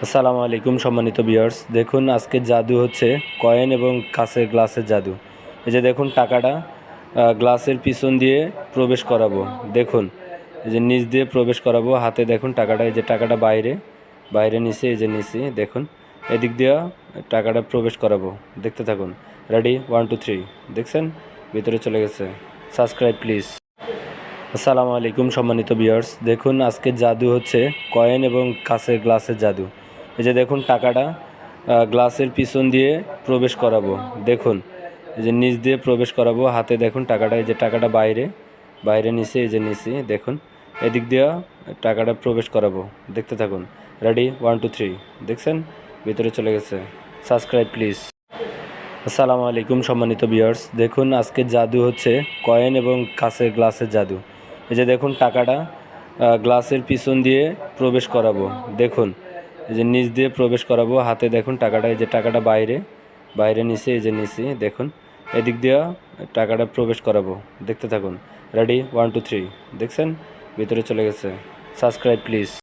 আসসালামু আলাইকুম সম্মানিত ভিউয়ার্স, দেখুন আজকে জাদু হচ্ছে কয়েন এবং কাঁচের গ্লাসের জাদু। এই যে দেখুন টাকাটা গ্লাসের পিছন দিয়ে প্রবেশ করাবো। দেখুন এই যে নিচ দিয়ে প্রবেশ করাবো, হাতে দেখুন টাকাটা, এই যে টাকাটা বাইরে বাইরে নিচে, এই যে নিচে দেখুন এদিক দিয়ে টাকাটা প্রবেশ করাবো। দেখতে থাকুন। রেডি, 1 2 3। দেখছেন ভিতরে চলে গেছে। Subscribe please. আসসালামু আলাইকুম সম্মানিত ভিউয়ার্স, দেখুন আজকে জাদু হচ্ছে কয়েন এবং কাঁচের গ্লাসের জাদু। এই যে দেখুন টাকাটা গ্লাসের পিছন দিয়ে প্রবেশ করাবো। দেখুন এই যে নিচ দিয়ে প্রবেশ করাবো, হাতে দেখুন টাকাটা, এই যে টাকাটা বাইরে বাইরে নিচে, এই যে নিচে দেখুন এদিক দিয়ে টাকাটা প্রবেশ করাবো। দেখতে থাকুন। রেডি, 1 2 3। দেখছেন ভিতরে চলে গেছে। Subscribe please. আসসালামু আলাইকুম সম্মানিত ভিউয়ার্স, দেখুন আজকে জাদু হচ্ছে কয়েন এবং কাঁচের গ্লাসের জাদু। এই যে দেখুন টাকাটা গ্লাসের পিছন দিয়ে প্রবেশ করাবো। দেখুন এই যে নিচ দিয়ে প্রবেশ করাবো, হাতে দেখুন টাকাটা, এই যে টাকাটা বাইরে বাইরে নিচে, এই যে নিচে দেখুন এদিক দিয়ে টাকাটা প্রবেশ করাবো। দেখতে থাকুন। রেডি, 1 2 3। দেখছেন ভিতরে চলে গেছে। Subscribe please.